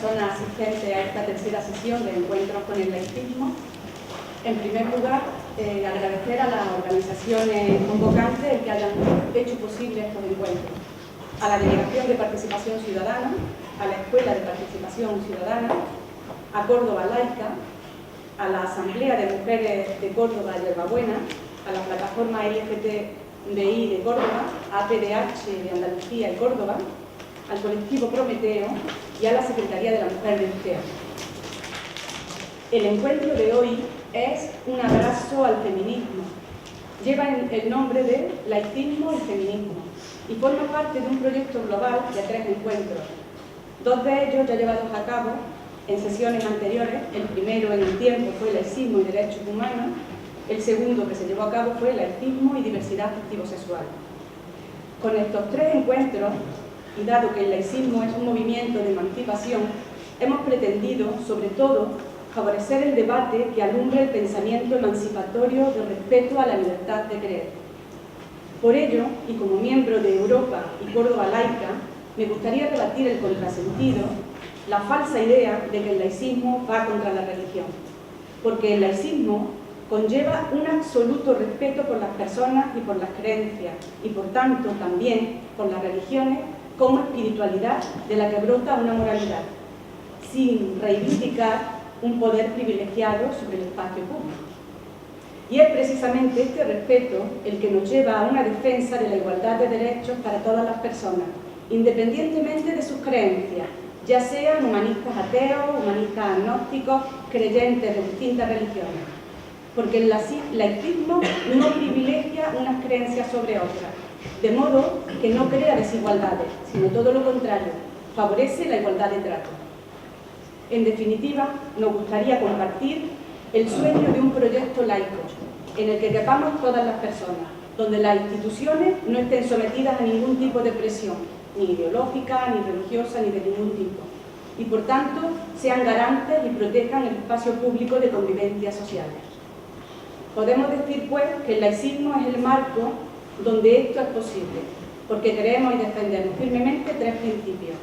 personas asistentes a esta tercera sesión de Encuentros con el Laicismo. En primer lugar, agradecer a las organizaciones convocantes el que hayan hecho posible estos encuentros, a la Delegación de Participación Ciudadana, a la Escuela de Participación Ciudadana, a Córdoba Laica, a la Asamblea de Mujeres de Córdoba Hierbabuena, a la Plataforma LGTBI de Córdoba, a APDH de Andalucía y Córdoba, al colectivo Prometeo y a la Secretaría de la Mujer de UCEA. El encuentro de hoy es un abrazo al feminismo. Lleva el nombre de Laicismo y Feminismo y forma parte de un proyecto global de 3 encuentros. 2 de ellos ya llevados a cabo en sesiones anteriores. El primero en el tiempo fue Laicismo y Derechos Humanos. El segundo que se llevó a cabo fue Laicismo y Diversidad Afectivo-Sexual. Con estos 3 encuentros, y dado que el laicismo es un movimiento de emancipación, hemos pretendido, sobre todo, favorecer el debate que alumbre el pensamiento emancipatorio de respeto a la libertad de creer. Por ello, y como miembro de Europa y Córdoba Laica, me gustaría rebatir el contrasentido, la falsa idea de que el laicismo va contra la religión, porque el laicismo conlleva un absoluto respeto por las personas y por las creencias, y por tanto también por las religiones como espiritualidad de la que brota una moralidad, sin reivindicar un poder privilegiado sobre el espacio público. Y es precisamente este respeto el que nos lleva a una defensa de la igualdad de derechos para todas las personas, independientemente de sus creencias, ya sean humanistas ateos, humanistas agnósticos, creyentes de distintas religiones. Porque el laicismo no privilegia unas creencias sobre otras, de modo que no crea desigualdades, sino todo lo contrario, favorece la igualdad de trato. En definitiva, nos gustaría compartir el sueño de un proyecto laico, en el que quepamos todas las personas, donde las instituciones no estén sometidas a ningún tipo de presión, ni ideológica, ni religiosa, ni de ningún tipo, y por tanto sean garantes y protejan el espacio público de convivencia social. Podemos decir, pues, que el laicismo es el marco donde esto es posible, porque creemos y defendemos firmemente 3 principios.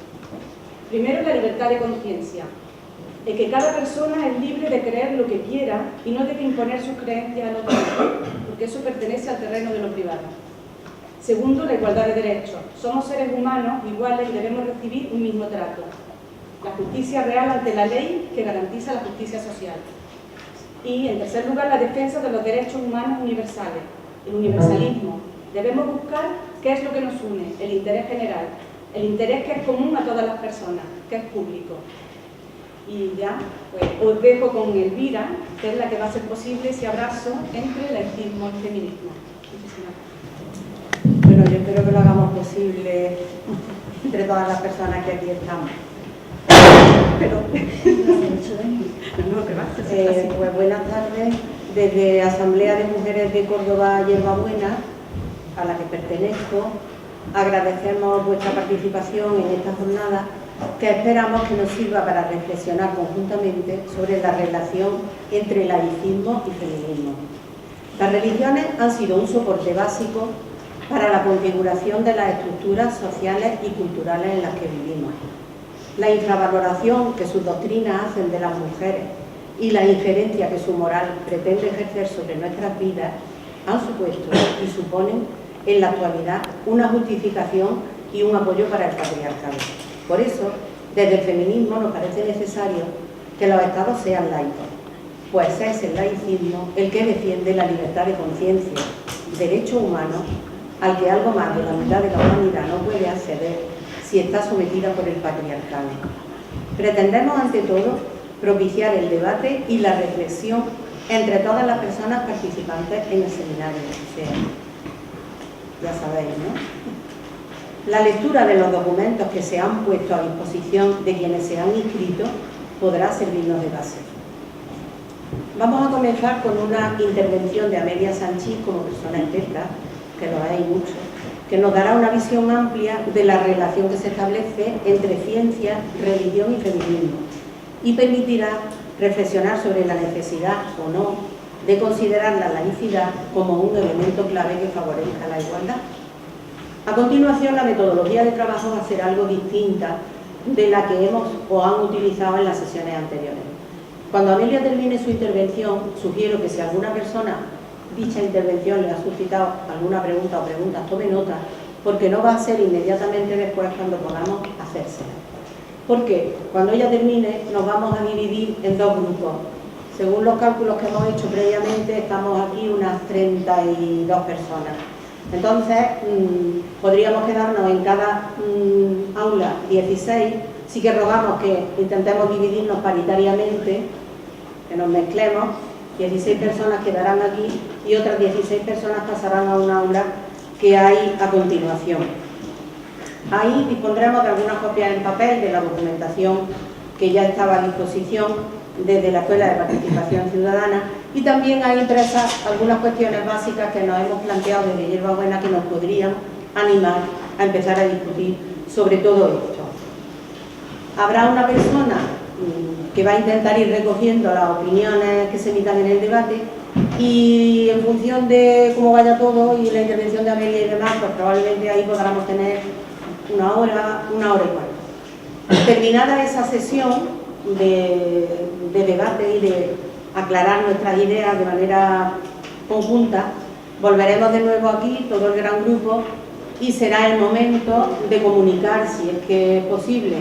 Primero, la libertad de conciencia, en que cada persona es libre de creer lo que quiera y no debe imponer sus creencias al otro, porque eso pertenece al terreno de lo privado. Segundo, la igualdad de derechos. Somos seres humanos iguales y debemos recibir un mismo trato. La justicia real ante la ley que garantiza la justicia social. Y, en tercer lugar, la defensa de los derechos humanos universales, el universalismo. Debemos buscar qué es lo que nos une, el interés general, el interés que es común a todas las personas, que es público. Y ya, pues, os dejo con Elvira, que es la que va a hacer posible ese abrazo entre laicismo y feminismo. Bueno, yo espero que lo hagamos posible entre todas las personas que aquí estamos. Pero, pues buenas tardes. Desde Asamblea de Mujeres de Córdoba Hierbabuena, a la que pertenezco, agradecemos vuestra participación en esta jornada, que esperamos que nos sirva para reflexionar conjuntamente sobre la relación entre laicismo y feminismo. Las religiones han sido un soporte básico para la configuración de las estructuras sociales y culturales en las que vivimos. La infravaloración que sus doctrinas hacen de las mujeres y la injerencia que su moral pretende ejercer sobre nuestras vidas han supuesto y suponen en la actualidad una justificación y un apoyo para el patriarcado. Por eso, desde el feminismo nos parece necesario que los estados sean laicos, pues es el laicismo el que defiende la libertad de conciencia, derecho humano al que algo más de la mitad de la humanidad no puede acceder si está sometida por el patriarcado. Pretendemos, ante todo, propiciar el debate y la reflexión entre todas las personas participantes en el seminario. O sea, ya sabéis, ¿no? La lectura de los documentos que se han puesto a disposición de quienes se han inscrito podrá servirnos de base. Vamos a comenzar con una intervención de Amelia Sanchís como persona experta, que lo hay mucho, que nos dará una visión amplia de la relación que se establece entre ciencia, religión y feminismo y permitirá reflexionar sobre la necesidad o no de considerar la laicidad como un elemento clave que favorezca la igualdad. A continuación, la metodología de trabajo va a ser algo distinta de la que hemos o han utilizado en las sesiones anteriores. Cuando Amelia termine su intervención, sugiero que si alguna persona dicha intervención le ha suscitado alguna pregunta o preguntas, tome nota, porque no va a ser inmediatamente después cuando podamos hacérsela. Porque cuando ella termine nos vamos a dividir en dos grupos. Según los cálculos que hemos hecho previamente, estamos aquí unas 32 personas. Entonces, podríamos quedarnos en cada aula 16, sí que rogamos que intentemos dividirnos paritariamente, que nos mezclemos, 16 personas quedarán aquí y otras 16 personas pasarán a una aula que hay a continuación. Ahí dispondremos de algunas copias en papel de la documentación que ya estaba a disposición desde la Escuela de Participación Ciudadana, y también hay impresas algunas cuestiones básicas que nos hemos planteado desde Hierbabuena que nos podrían animar a empezar a discutir sobre todo esto. Habrá una persona que va a intentar ir recogiendo las opiniones que se emitan en el debate, y en función de cómo vaya todo y la intervención de Amelia y demás, pues probablemente ahí podamos tener una hora y cuarto. Terminada esa sesión de debate y de aclarar nuestras ideas de manera conjunta, volveremos de nuevo aquí, todo el gran grupo, y será el momento de comunicar, si es que es posible,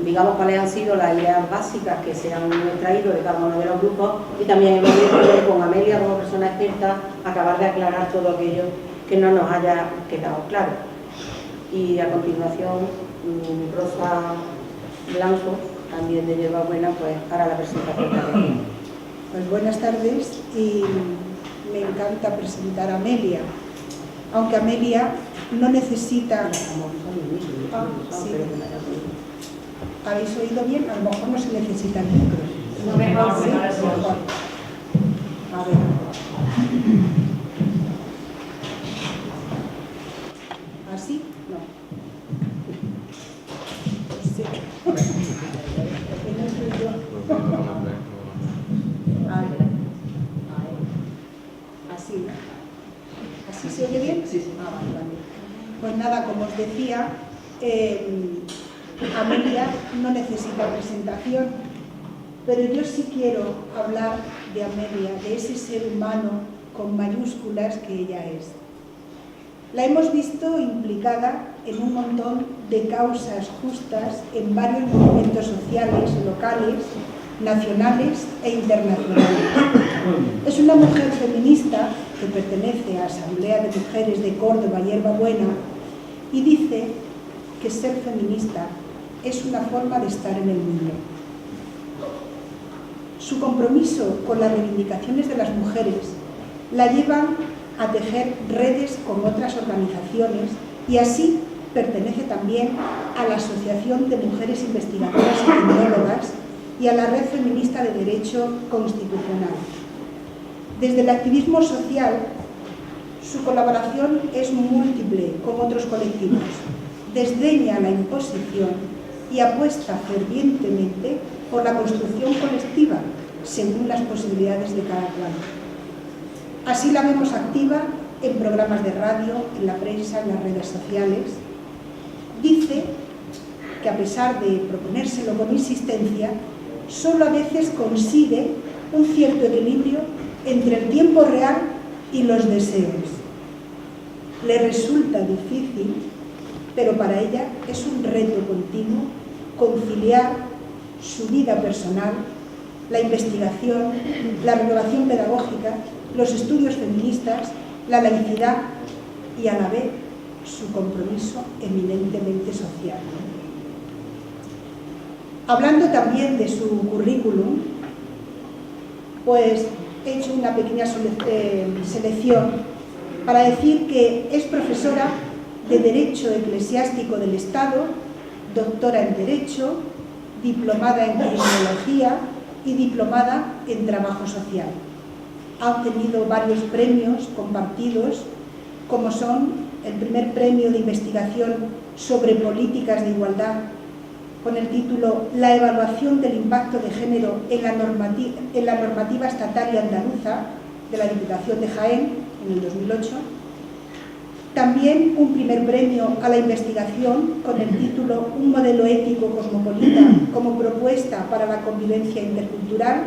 digamos cuáles han sido las ideas básicas que se han extraído de cada uno de los grupos, y también el momento de, con Amelia como persona experta, acabar de aclarar todo aquello que no nos haya quedado claro. Y a continuación, Rosa Blanco, también de Hierbabuena, pues hará la presentación también. Pues buenas tardes, y me encanta presentar a Amelia, aunque Amelia no necesita... Sí. ¿Habéis oído bien? A lo mejor no se necesita el micro. No, mejor, ¿Sí? Mejor. A ver. ¿Así? No. Sí. Así, ¿no? ¿Así se oye bien? Sí, sí. Ah, vale. Pues nada, como os decía, Amelia no necesita presentación, pero yo sí quiero hablar de Amelia, de ese ser humano con mayúsculas que ella es. La hemos visto implicada en un montón de causas justas en varios movimientos sociales, locales, nacionales e internacionales. Es una mujer feminista que pertenece a Asamblea de Mujeres de Córdoba, Hierbabuena, y dice que ser feminista es una forma de estar en el mundo. Su compromiso con las reivindicaciones de las mujeres la llevan a tejer redes con otras organizaciones, y así pertenece también a la Asociación de Mujeres Investigadoras y Tecnólogas y a la Red Feminista de Derecho Constitucional. Desde el activismo social, su colaboración es múltiple con otros colectivos, desdeña la imposición y apuesta fervientemente por la construcción colectiva según las posibilidades de cada cual. Así la vemos activa en programas de radio, en la prensa, en las redes sociales. Dice que a pesar de proponérselo con insistencia, solo a veces consigue un cierto equilibrio entre el tiempo real y los deseos. Le resulta difícil, pero para ella es un reto continuo conciliar su vida personal, la investigación, la renovación pedagógica, los estudios feministas, la laicidad y a la vez su compromiso eminentemente social. Hablando también de su currículum, pues he hecho una pequeña selección para decir que es profesora de Derecho Eclesiástico del Estado, doctora en Derecho, diplomada en Criminología y diplomada en Trabajo Social. Ha obtenido varios premios compartidos, como son el primer premio de investigación sobre políticas de igualdad, con el título La evaluación del impacto de género en la normativa estatal y andaluza, de la Diputación de Jaén, en el 2008. También un primer premio a la investigación con el título Un modelo ético cosmopolita como propuesta para la convivencia intercultural,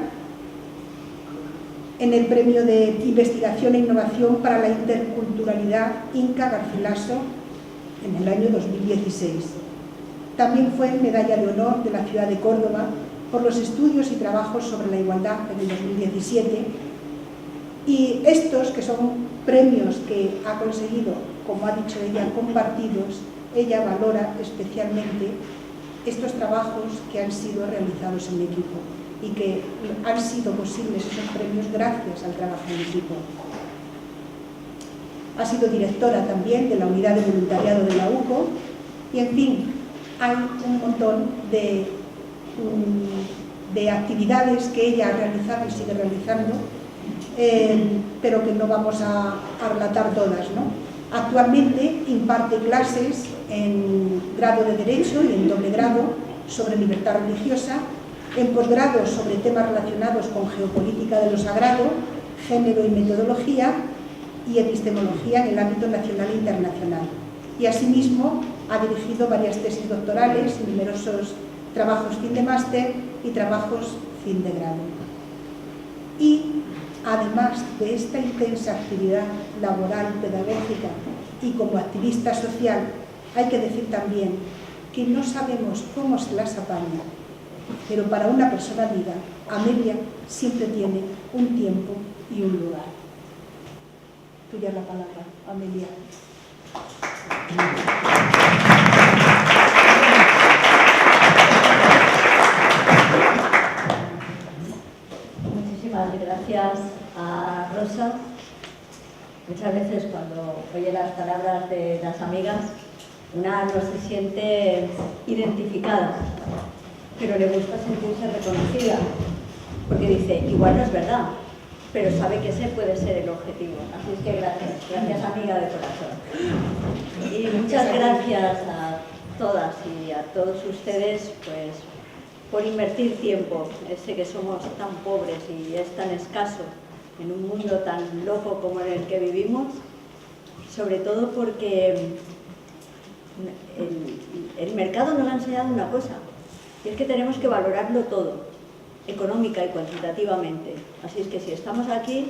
en el premio de investigación e innovación para la interculturalidad Inca Garcilaso en el año 2016. También fue medalla de honor de la ciudad de Córdoba por los estudios y trabajos sobre la igualdad en el 2017. Y estos, que son premios que ha conseguido, como ha dicho ella, compartidos, ella valora especialmente estos trabajos que han sido realizados en equipo y que han sido posibles esos premios gracias al trabajo en equipo. Ha sido directora también de la unidad de voluntariado de la UCO y, en fin, hay un montón de actividades que ella ha realizado y sigue realizando, pero que no vamos a relatar todas, ¿no? Actualmente imparte clases en grado de Derecho y en doble grado sobre libertad religiosa, en posgrado sobre temas relacionados con geopolítica de lo sagrado, género y metodología y epistemología en el ámbito nacional e internacional. Y asimismo ha dirigido varias tesis doctorales, numerosos trabajos fin de máster y trabajos fin de grado. Y además de esta intensa actividad laboral, pedagógica y como activista social, hay que decir también que no sabemos cómo se las apaña, pero para una persona viva, Amelia siempre tiene un tiempo y un lugar. Tuya la palabra, Amelia. Muchísimas gracias a Rosa. Muchas veces cuando oye las palabras de las amigas, una no se siente identificada, pero le gusta sentirse reconocida, porque dice, igual no es verdad, pero sabe que ese puede ser el objetivo. Así es que gracias amiga de corazón. Y muchas gracias a todas y a todos ustedes pues, por invertir tiempo. Sé que somos tan pobres y es tan escaso en un mundo tan loco como en el que vivimos, sobre todo porque el mercado nos ha enseñado una cosa, y es que tenemos que valorarlo todo, económica y cuantitativamente. Así es que si estamos aquí,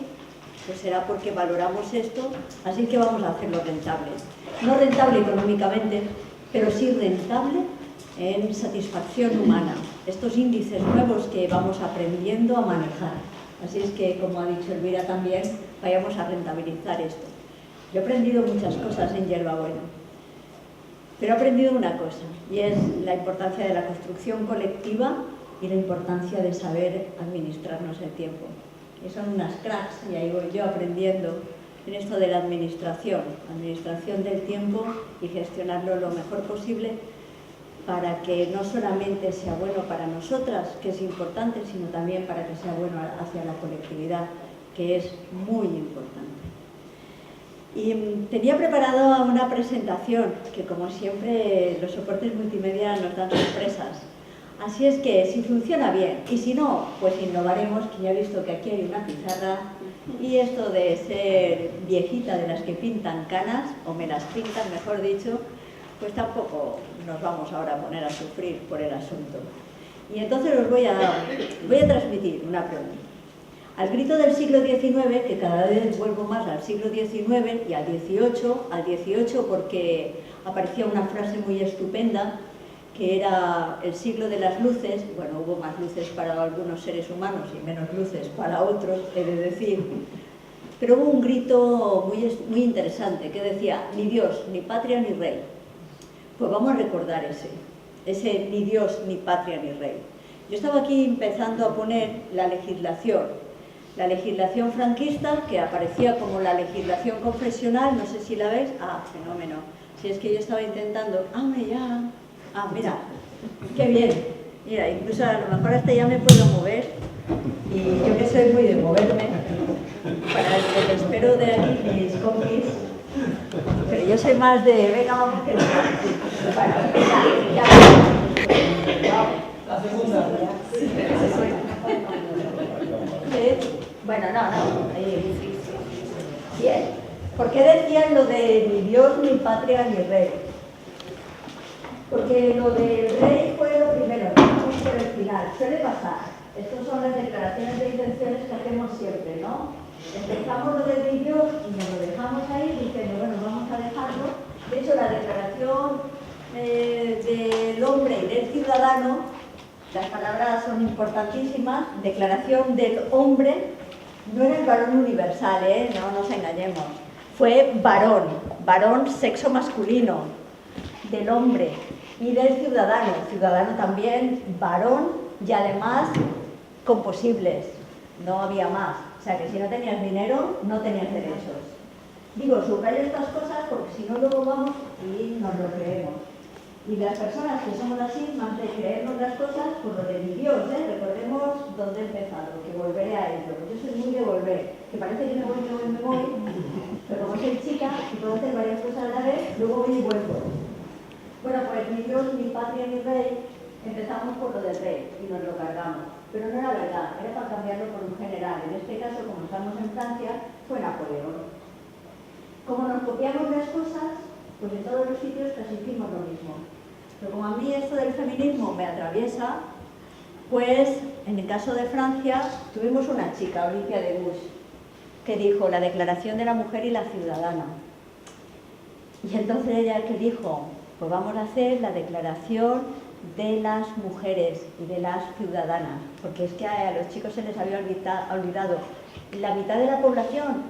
pues será porque valoramos esto, así que vamos a hacerlo rentable. No rentable económicamente, pero sí rentable en satisfacción humana. Estos índices nuevos que vamos aprendiendo a manejar. Así es que, como ha dicho Elvira también, vayamos a rentabilizar esto. Yo he aprendido muchas cosas en Hierbabuena, pero he aprendido una cosa, y es la importancia de la construcción colectiva y la importancia de saber administrarnos el tiempo. Y son unas cracks, y ahí voy yo aprendiendo en esto de la administración del tiempo y gestionarlo lo mejor posible para que no solamente sea bueno para nosotras, que es importante, sino también para que sea bueno hacia la colectividad, que es muy importante. Y tenía preparado una presentación, que como siempre los soportes multimedia nos dan sorpresas. Así es que si funciona bien, y si no, pues innovaremos, que ya he visto que aquí hay una pizarra, y esto de ser viejita de las que pintan canas, o me las pintan, mejor dicho, pues tampoco nos vamos ahora a poner a sufrir por el asunto. Y entonces os voy a transmitir una pregunta. Al grito del siglo XIX, que cada vez vuelvo más al siglo XIX y al XVIII porque aparecía una frase muy estupenda, que era el siglo de las luces. Bueno, hubo más luces para algunos seres humanos y menos luces para otros, he de decir, pero hubo un grito muy interesante que decía, ni Dios, ni patria, ni rey. Pues vamos a recordar ese ni Dios, ni patria, ni rey. Yo estaba aquí empezando a poner la legislación franquista, que aparecía como la legislación confesional, no sé si la veis. Ah, fenómeno. Si es que yo estaba intentando, mira, qué bien. Mira, incluso a lo mejor hasta ya me puedo mover, y yo que soy muy de moverme, para el que espero de aquí mis compis, pero yo soy más de, venga, vamos que no. Bueno, ya. La segunda. Bueno, no. Ahí. Bien. ¿Por qué decían lo de ni Dios, ni patria, ni rey? Porque lo del rey fue lo primero, vamos por el final, suele pasar. Estas son las declaraciones de intenciones que hacemos siempre, ¿no? Empezamos lo de Dios y nos lo dejamos ahí diciendo, bueno, vamos a dejarlo. De hecho, la declaración del hombre y del ciudadano, las palabras son importantísimas. Declaración del hombre, no era el varón universal, no nos engañemos. Fue varón, varón sexo masculino, del hombre y del ciudadano también varón y además composibles, no había más. O sea que si no tenías dinero, no tenías derechos. Digo, subrayo estas cosas porque si no luego vamos y nos lo creemos. Y las personas que somos así, más de creernos las cosas, por lo de mi Dios, recordemos dónde he empezado, que volveré a ello. Yo soy muy de volver, que parece que me voy, pero como soy chica y puedo hacer varias cosas a la vez, luego voy y vuelvo. Bueno, pues ni Dios, ni patria, ni rey, empezamos por lo del rey y nos lo cargamos. Pero no era verdad, era para cambiarlo por un general. En este caso, como estamos en Francia, fue Napoleón. Como nos copiamos las cosas, pues en todos los sitios casi hicimos lo mismo. Pero como a mí esto del feminismo me atraviesa, pues en el caso de Francia tuvimos una chica, Olympia de Gouges, que dijo la declaración de la mujer y la ciudadana. Y entonces ella que dijo, pues vamos a hacer la declaración de las mujeres y de las ciudadanas, porque es que a los chicos se les había olvidado la mitad de la población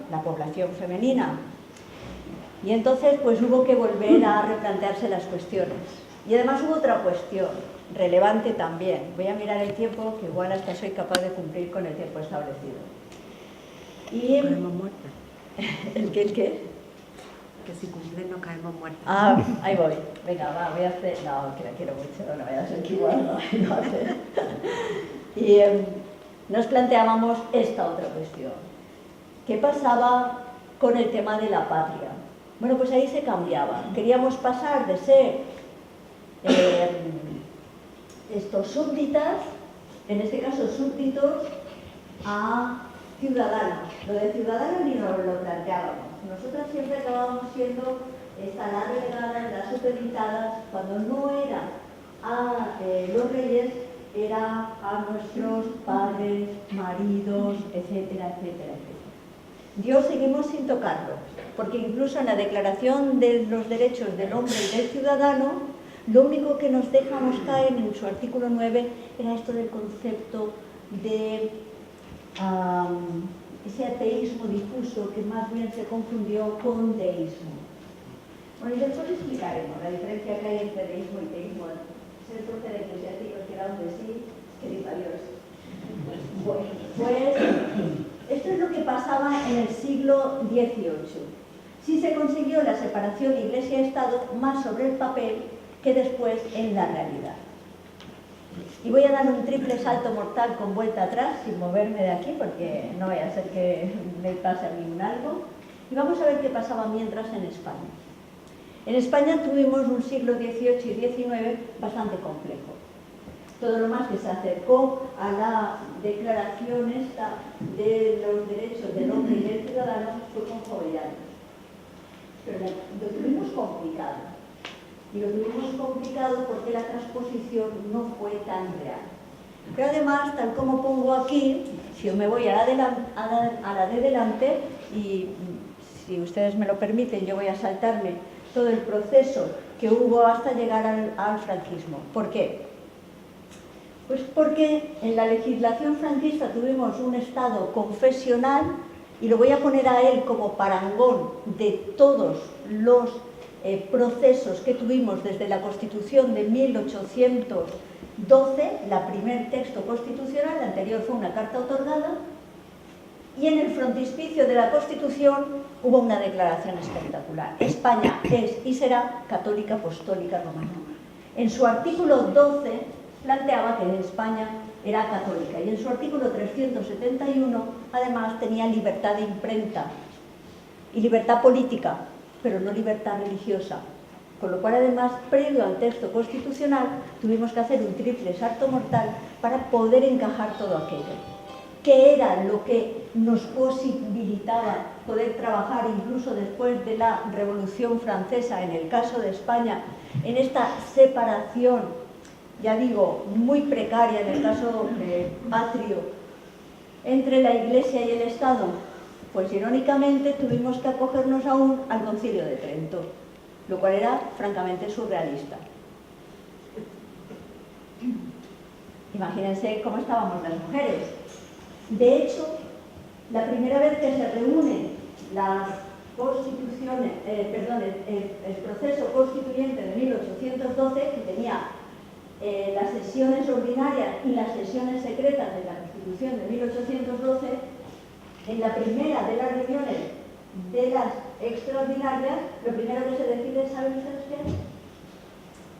femenina. Y entonces pues hubo que volver a replantearse las cuestiones. Y además hubo otra cuestión, relevante también. Voy a mirar el tiempo, que igual hasta soy capaz de cumplir con el tiempo establecido. Y Caemos muertas. ¿El qué? Que si cumplen no caemos muertas. Ah, ahí voy. Venga, va, voy a hacer... No, que la quiero mucho, no voy a ser igual, no hacer. Y nos planteábamos esta otra cuestión. ¿Qué pasaba con el tema de la patria? Bueno, pues ahí se cambiaba. Queríamos pasar de ser estos súbditas, en este caso súbditos, a ciudadanos. Lo de ciudadanos ni nos lo planteábamos. Nosotras siempre acabábamos siendo las relegadas, las supeditadas, cuando no era a los reyes, era a nuestros padres, maridos, etcétera, etcétera, etcétera. Dios seguimos sin tocarlo, porque incluso en la Declaración de los Derechos del Hombre y del Ciudadano, lo único que nos dejamos caer en su artículo 9 era esto del concepto de ese ateísmo difuso que más bien se confundió con deísmo. Bueno, y después explicaremos la diferencia que hay entre deísmo y teísmo. Ser proceder eclesiásticos que era un de sí, querido a Dios. Bueno, pues esto es lo que pasaba en el siglo XVIII. Sí se consiguió la separación Iglesia-Estado más sobre el papel que después en la realidad. Y voy a dar un triple salto mortal con vuelta atrás, sin moverme de aquí, porque no vaya a ser que me pase a mí un algo. Y vamos a ver qué pasaba mientras en España. En España tuvimos un siglo XVIII y XIX bastante complejo. Todo lo más que se acercó a la declaración esta de los derechos del hombre y del ciudadano fue con Jovellanos. Pero lo tuvimos complicado. Y lo tuvimos complicado porque la transposición no fue tan real. Pero además, tal como pongo aquí, si yo me voy a la de delante, y si ustedes me lo permiten, yo voy a saltarme todo el proceso que hubo hasta llegar al franquismo. ¿Por qué? Pues porque en la legislación franquista tuvimos un Estado confesional, y lo voy a poner a él como parangón de todos los procesos que tuvimos desde la Constitución de 1812, la primer texto constitucional, la anterior fue una carta otorgada, y en el frontispicio de la Constitución hubo una declaración espectacular. España es y será católica apostólica romana. En su artículo 12 planteaba que España era católica, y en su artículo 371 además tenía libertad de imprenta y libertad política, pero no libertad religiosa. Con lo cual, además, previo al texto constitucional, tuvimos que hacer un triple salto mortal para poder encajar todo aquello. que era lo que nos posibilitaba poder trabajar incluso después de la Revolución Francesa, en el caso de España, en esta separación, ya digo, muy precaria en el caso patrio, entre la Iglesia y el Estado, pues irónicamente tuvimos que acogernos aún al Concilio de Trento, lo cual era francamente surrealista. Imagínense cómo estábamos las mujeres. De hecho, la primera vez que se reúnen las constituciones, el proceso constituyente de 1812, que tenía las sesiones ordinarias y las sesiones secretas de la Constitución de 1812, en la primera de las reuniones de las extraordinarias, lo primero que se decide, ¿saben ustedes qué es?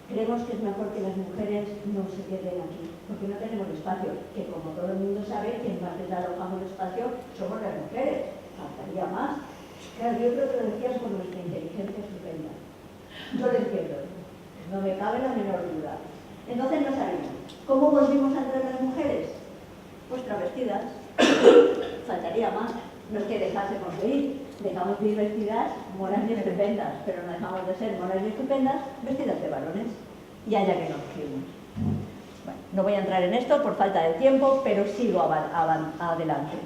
Creemos que es mejor que las mujeres no se queden aquí, porque no tenemos espacio, que como todo el mundo sabe, quien más les alojamos espacio somos las mujeres, faltaría más. Claro, yo creo que lo decían por nuestra inteligencia estupenda. Yo lo entiendo, no me cabe la menor duda. Entonces no sabemos. ¿Cómo volvimos a entrar las mujeres? Pues travestidas, faltaría más. No es que dejásemos de ir, dejamos de ir vestidas monas y estupendas, pero no dejamos de ser monas y estupendas vestidas de varones. Y allá que nos fuimos. Bueno, no voy a entrar en esto por falta de tiempo, pero sigo adelante.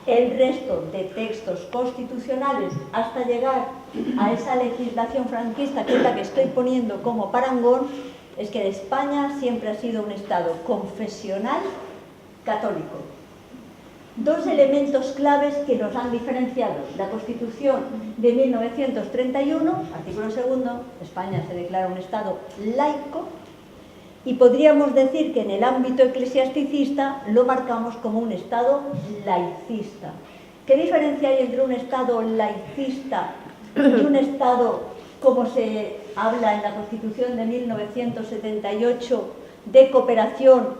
El resto de textos constitucionales, hasta llegar a esa legislación franquista, que es la que estoy poniendo como parangón, es que España siempre ha sido un Estado confesional católico. Dos elementos claves que nos han diferenciado. La Constitución de 1931, artículo 2, España se declara un Estado laico, y podríamos decir que en el ámbito eclesiasticista lo marcamos como un Estado laicista. ¿Qué diferencia hay entre un Estado laicista y un Estado, como se habla en la Constitución de 1978, de cooperación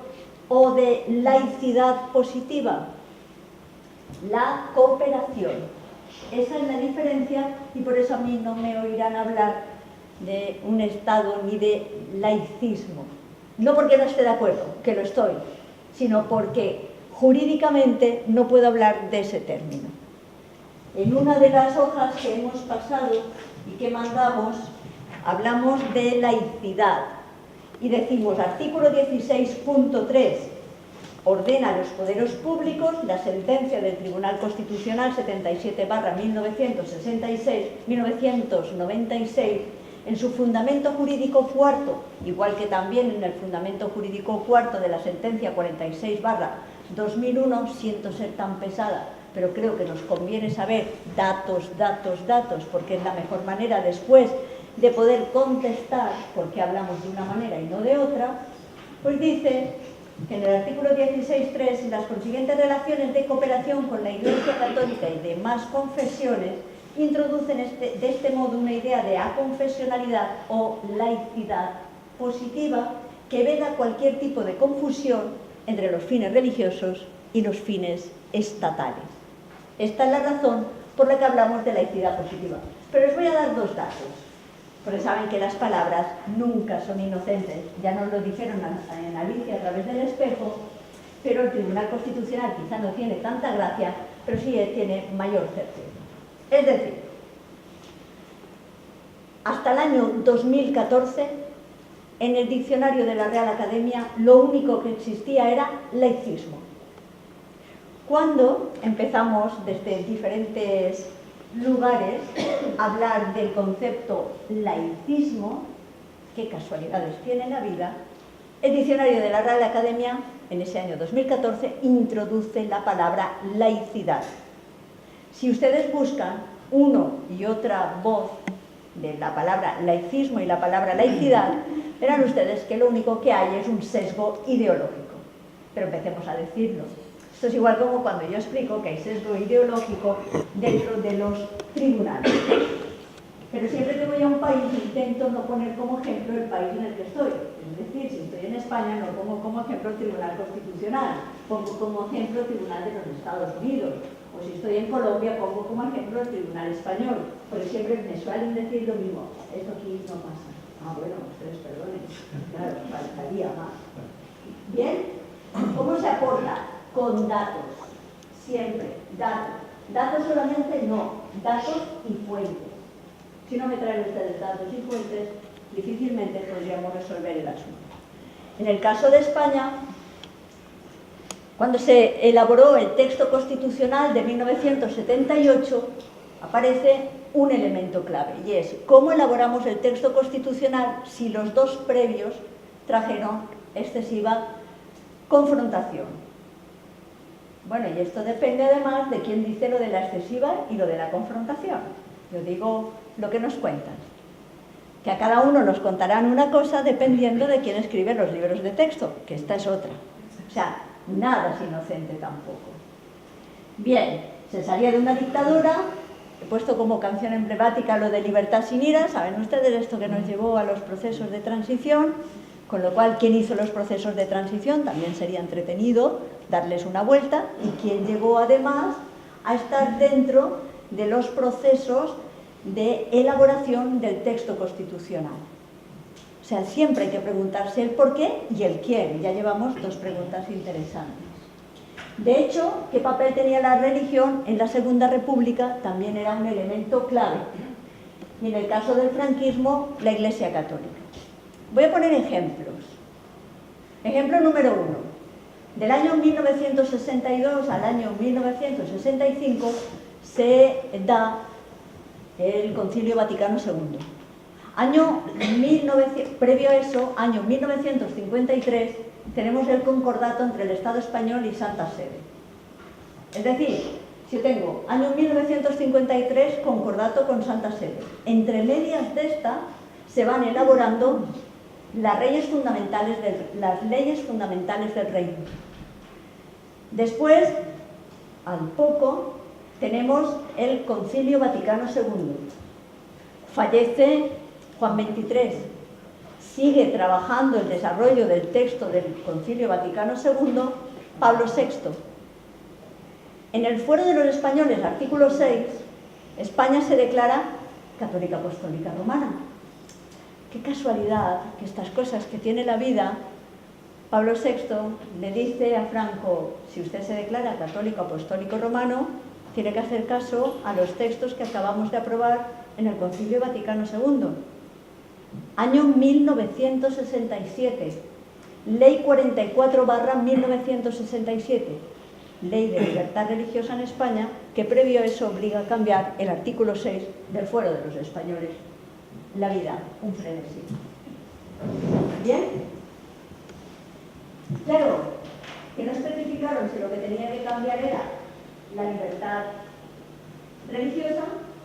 o de laicidad positiva? La cooperación. Esa es la diferencia, y por eso a mí no me oirán hablar de un Estado ni de laicismo. No porque no esté de acuerdo, que lo estoy, sino porque jurídicamente no puedo hablar de ese término. En una de las hojas que hemos pasado y que mandamos, hablamos de laicidad y decimos, artículo 16.3, ordena a los poderes públicos, la sentencia del Tribunal Constitucional 77/1996, en su fundamento jurídico cuarto, igual que también en el fundamento jurídico cuarto de la sentencia 46/2001, siento ser tan pesada, pero creo que nos conviene saber datos, porque es la mejor manera después de poder contestar, porque hablamos de una manera y no de otra, pues dice que en el artículo 16.3, las consiguientes relaciones de cooperación con la Iglesia Católica y demás confesiones introducen de este modo una idea de aconfesionalidad o laicidad positiva que veda cualquier tipo de confusión entre los fines religiosos y los fines estatales. Esta es la razón por la que hablamos de laicidad positiva. Pero os voy a dar dos datos, porque saben que las palabras nunca son inocentes. Ya nos lo dijeron en Alicia a través del espejo, pero el Tribunal Constitucional quizá no tiene tanta gracia, pero sí tiene mayor certeza. Es decir, hasta el año 2014, en el diccionario de la Real Academia, lo único que existía era laicismo. Cuando empezamos desde diferentes lugares a hablar del concepto laicismo, qué casualidades tiene la vida, el diccionario de la Real Academia, en ese año 2014, introduce la palabra laicidad. Si ustedes buscan uno y otra voz de la palabra laicismo y la palabra laicidad, verán ustedes que lo único que hay es un sesgo ideológico. Pero empecemos a decirlo. Esto es igual como cuando yo explico que hay sesgo ideológico dentro de los tribunales. Pero siempre que voy a un país intento no poner como ejemplo el país en el que estoy. Es decir, si estoy en España no pongo como ejemplo el Tribunal Constitucional, pongo como ejemplo el Tribunal de los Estados Unidos. O si estoy en Colombia pongo como ejemplo el Tribunal Español. Porque siempre me suelen decir lo mismo. Esto aquí no pasa. Ah, bueno, ustedes perdonen. Claro, faltaría más. Bien, ¿cómo se aporta? Con datos. siempre, datos. Datos solamente no, datos y fuentes. Si no me traen ustedes datos y fuentes, difícilmente podríamos resolver el asunto. En el caso de España, cuando se elaboró el texto constitucional de 1978, aparece un elemento clave, y es cómo elaboramos el texto constitucional si los dos previos trajeron excesiva confrontación. Bueno, y esto depende además de quién dice lo de la excesiva y lo de la confrontación. Yo digo lo que nos cuentan, que a cada uno nos contarán una cosa dependiendo de quién escribe los libros de texto, que esta es otra. O sea, nada es inocente tampoco. Bien, se salía de una dictadura, he puesto como canción emblemática lo de Libertad sin ira, saben ustedes esto que nos llevó a los procesos de transición, con lo cual quien hizo los procesos de transición también sería entretenido darles una vuelta, y quien llegó además a estar dentro de los procesos de elaboración del texto constitucional. O sea, siempre hay que preguntarse el por qué y el quién. Ya llevamos dos preguntas interesantes. De hecho, ¿qué papel tenía la religión en la Segunda República? También era un elemento clave. Y en el caso del franquismo, la Iglesia Católica. Voy a poner ejemplos. Ejemplo número 1. Del año 1962 al año 1965 se da el Concilio Vaticano II. Previo a eso, año 1953, tenemos el concordato entre el Estado español y Santa Sede. Es decir, si tengo año 1953, concordato con Santa Sede. Entre medias de esta se van elaborando las leyes fundamentales del reino. Después, al poco, tenemos el Concilio Vaticano II. Fallece Juan XXIII. Sigue trabajando el desarrollo del texto del Concilio Vaticano II Pablo VI. En el Fuero de los Españoles, artículo 6, España se declara católica apostólica romana. Qué casualidad que estas cosas que tiene la vida, Pablo VI le dice a Franco, si usted se declara católico apostólico romano, tiene que hacer caso a los textos que acabamos de aprobar en el Concilio Vaticano II. Año 1967, Ley 44/1967, Ley de Libertad Religiosa en España, que previo a eso obliga a cambiar el artículo 6 del Fuero de los Españoles. La vida, un frenesí. ¿Bien? Claro, que no especificaron si lo que tenía que cambiar era la libertad religiosa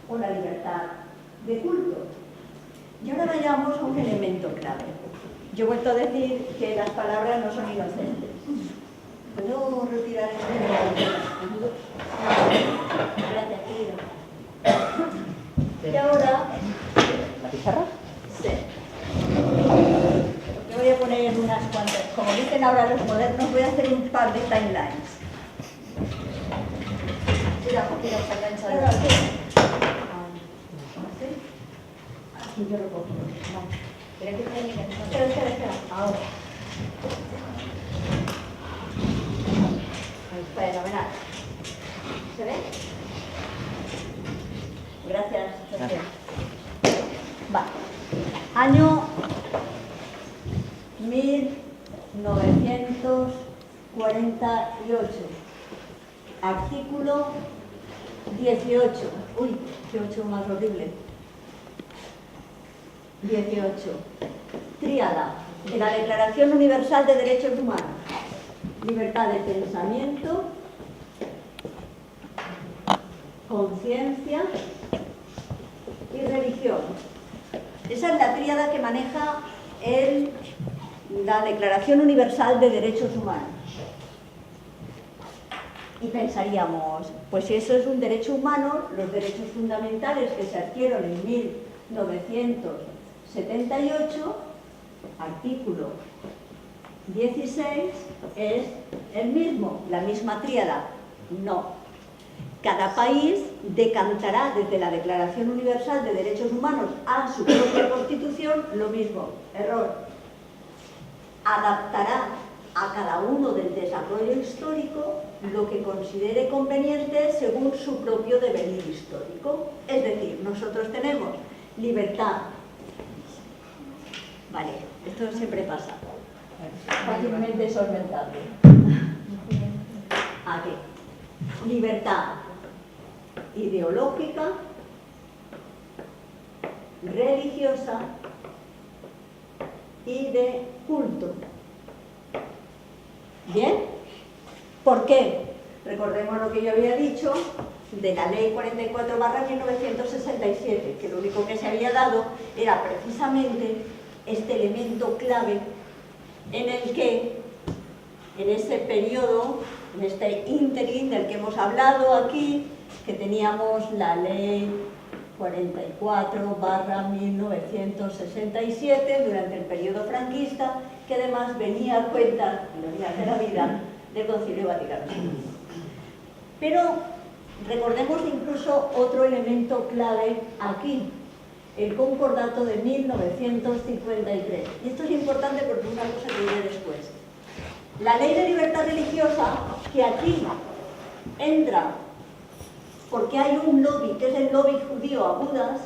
o la libertad de culto. Y ahora vayamos a un elemento clave. Yo he vuelto a decir que las palabras no son inocentes. ¿Puedo retirar el dedo? Gracias, querido. Y ahora... ¿La pizarra? Sí. Yo voy a poner unas cuantas, como dicen ahora los modernos, voy a hacer un par de timelines. Cuidado, porque está enganchado. ¿Así? Aquí yo lo cojo. No. Espera. Ahora. Fenomenal. ¿Se ve? Gracias, Sofía. Vale. Año 1948. Artículo 18. Uy, qué 8 más horrible. 18. Tríada de la Declaración Universal de Derechos Humanos. Libertad de pensamiento, conciencia y religión. Esa es la tríada que maneja la Declaración Universal de Derechos Humanos. Y pensaríamos, pues si eso es un derecho humano, los derechos fundamentales que se adquirieron en 1978, artículo 16, es el mismo, la misma tríada. No. Cada país decantará desde la Declaración Universal de Derechos Humanos a su propia Constitución lo mismo. Error. Adaptará a cada uno del desarrollo histórico lo que considere conveniente según su propio devenir histórico. Es decir, nosotros tenemos libertad. Vale, esto siempre pasa. Fácilmente solventable. Aquí. Libertad ideológica, religiosa y de culto. ¿Bien? ¿Por qué? Recordemos lo que yo había dicho de la Ley 44/1967, que lo único que se había dado era precisamente este elemento clave en el que, en ese periodo, en este ínterin del que hemos hablado aquí, que teníamos la Ley 44/1967 durante el periodo franquista, que además venía a cuenta, ironías de la vida, del Concilio Vaticano II. Pero recordemos incluso otro elemento clave aquí, el Concordato de 1953. Y esto es importante porque una cosa que diré después. La Ley de Libertad Religiosa, que aquí entra porque hay un lobby, que es el lobby judío a Budas,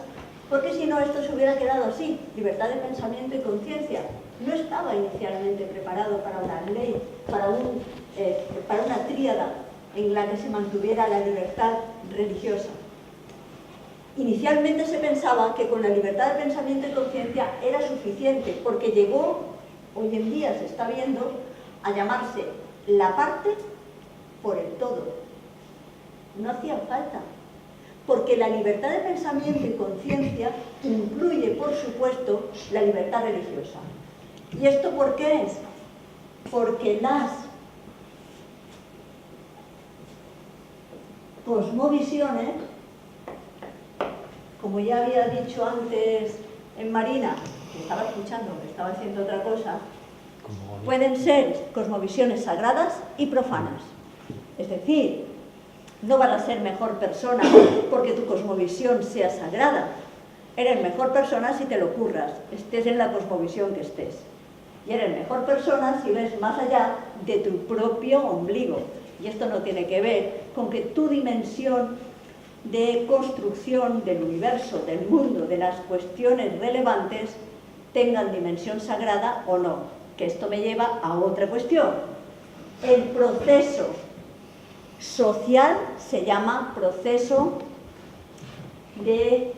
porque si no esto se hubiera quedado así, libertad de pensamiento y conciencia. No estaba inicialmente preparado para una ley, para una tríada en la que se mantuviera la libertad religiosa. Inicialmente se pensaba que con la libertad de pensamiento y conciencia era suficiente, porque llegó, hoy en día se está viendo, a llamarse la parte por el todo. No hacía falta, porque la libertad de pensamiento y conciencia incluye, por supuesto, la libertad religiosa. ¿Y esto por qué es? Porque las cosmovisiones, como ya había dicho antes en Marina, que estaba escuchando, que estaba haciendo otra cosa, pueden ser cosmovisiones sagradas y profanas. Es decir, no vas a ser mejor persona porque tu cosmovisión sea sagrada. Eres mejor persona si te lo curras, estés en la cosmovisión que estés. Y eres mejor persona si ves más allá de tu propio ombligo. Y esto no tiene que ver con que tu dimensión de construcción del universo, del mundo, de las cuestiones relevantes, tengan dimensión sagrada o no. Que esto me lleva a otra cuestión. El proceso social se llama proceso de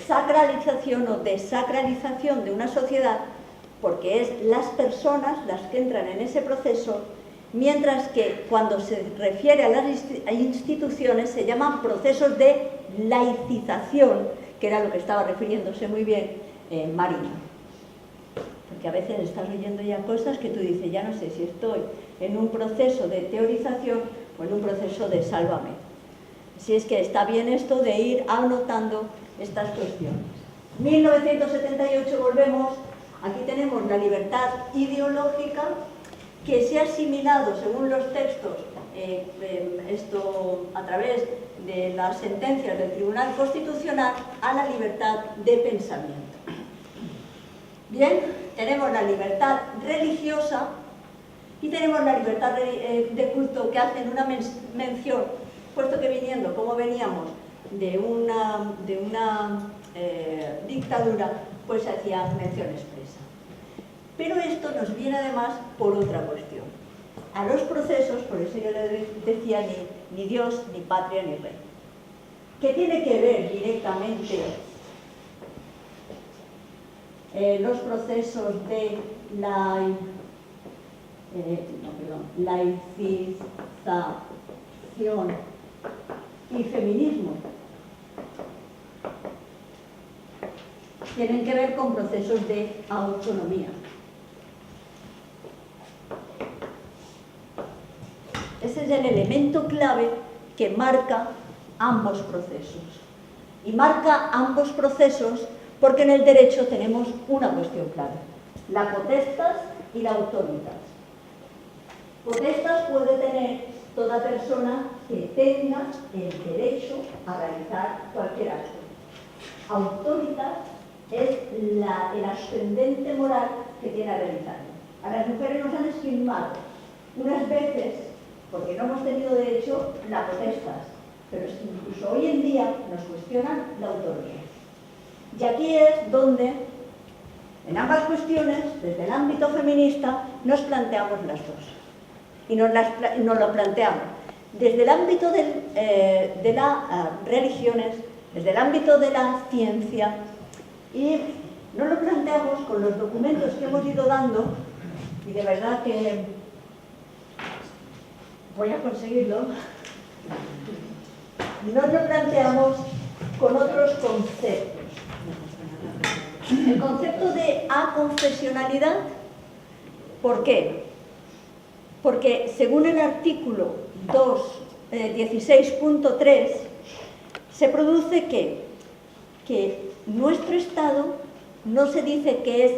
sacralización o desacralización de una sociedad, porque es las personas las que entran en ese proceso, mientras que cuando se refiere a las instituciones se llaman procesos de laicización, que era lo que estaba refiriéndose muy bien Marina. Porque a veces estás oyendo ya cosas que tú dices, ya no sé si estoy en un proceso de teorización o en un proceso de sálvame. Así es que está bien esto de ir anotando estas cuestiones. 1978, volvemos, aquí tenemos la libertad ideológica que se ha asimilado, según los textos, esto a través de las sentencias del Tribunal Constitucional, a la libertad de pensamiento. Bien, tenemos la libertad religiosa y tenemos la libertad de culto, que hacen una mención, puesto que viniendo, como veníamos, de una dictadura, pues se hacía mención expresa. Pero esto nos viene además por otra cuestión. A los procesos, por eso yo le decía ni Dios, ni patria, ni rey. ¿Qué tiene que ver directamente los procesos de laicización y feminismo? Tienen que ver con procesos de autonomía. Ese es el elemento clave que marca ambos procesos. Y marca ambos procesos porque en el derecho tenemos una cuestión clara: la potestas y la autoritas. Potestas puede tener toda persona que tenga el derecho a realizar cualquier acto. Autoritas es el ascendente moral que tiene a realizarlo. A las mujeres nos han esquilmado unas veces, porque no hemos tenido de hecho las protestas, pero es que incluso hoy en día nos cuestionan la autonomía. Y aquí es donde, en ambas cuestiones, desde el ámbito feminista, nos planteamos las dos. Y nos lo planteamos desde el ámbito de las religiones, desde el ámbito de la ciencia, y nos lo planteamos con los documentos que hemos ido dando, y de verdad que voy a conseguirlo. Nos lo planteamos con otros conceptos. El concepto de aconfesionalidad, ¿por qué? Porque según el artículo 16.3 se produce que nuestro Estado no se dice que es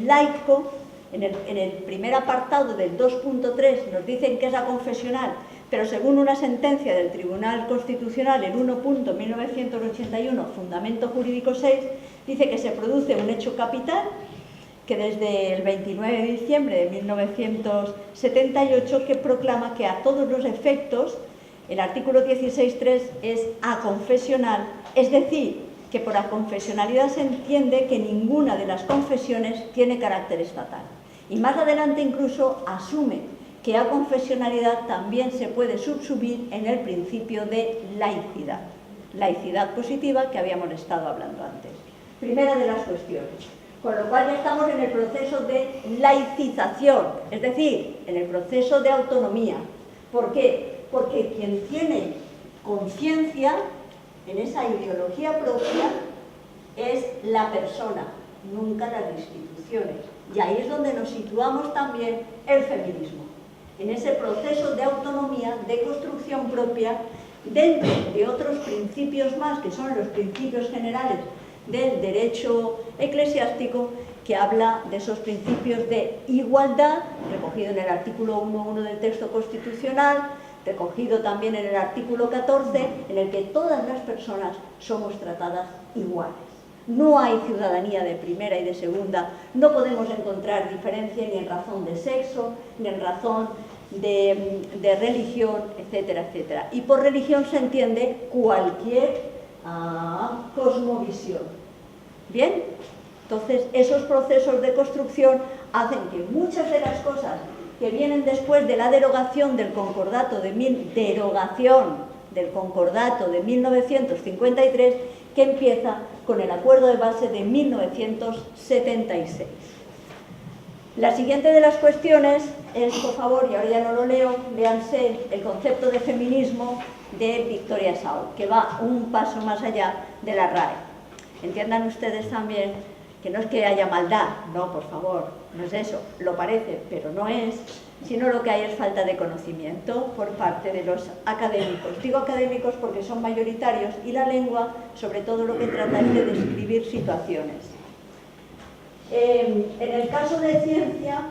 laico. En el primer apartado del 2.3 nos dicen que es aconfesional, pero según una sentencia del Tribunal Constitucional, el 1.1981, Fundamento Jurídico 6, dice que se produce un hecho capital que desde el 29 de diciembre de 1978 que proclama que a todos los efectos el artículo 16.3 es aconfesional, es decir, que por aconfesionalidad se entiende que ninguna de las confesiones tiene carácter estatal. Y más adelante incluso asume que aconfesionalidad también se puede subsumir en el principio de laicidad, laicidad positiva que habíamos estado hablando antes. Primera de las cuestiones. Con lo cual ya estamos en el proceso de laicización, es decir, en el proceso de autonomía. ¿Por qué? Porque quien tiene conciencia en esa ideología propia es la persona, nunca las instituciones. Y ahí es donde nos situamos también el feminismo, en ese proceso de autonomía, de construcción propia, dentro de otros principios más, que son los principios generales del derecho eclesiástico, que habla de esos principios de igualdad, recogido en el artículo 1.1 del texto constitucional, recogido también en el artículo 14, en el que todas las personas somos tratadas iguales. No hay ciudadanía de primera y de segunda, no podemos encontrar diferencia ni en razón de sexo, ni en razón de religión, etcétera, etcétera. Y por religión se entiende cualquier cosmovisión. ¿Bien? Entonces, esos procesos de construcción hacen que muchas de las cosas que vienen después de la derogación del concordato de 1953, que empieza con el acuerdo de base de 1976. La siguiente de las cuestiones es, por favor, y ahora ya no lo leo, léanse el concepto de feminismo de Victoria Saul, que va un paso más allá de la RAE. Entiendan ustedes también que no es que haya maldad, no, por favor, no es eso, lo parece, pero no es, sino lo que hay es falta de conocimiento por parte de los académicos. Digo académicos porque son mayoritarios y la lengua, sobre todo lo que trata es de describir situaciones. En el caso de ciencia,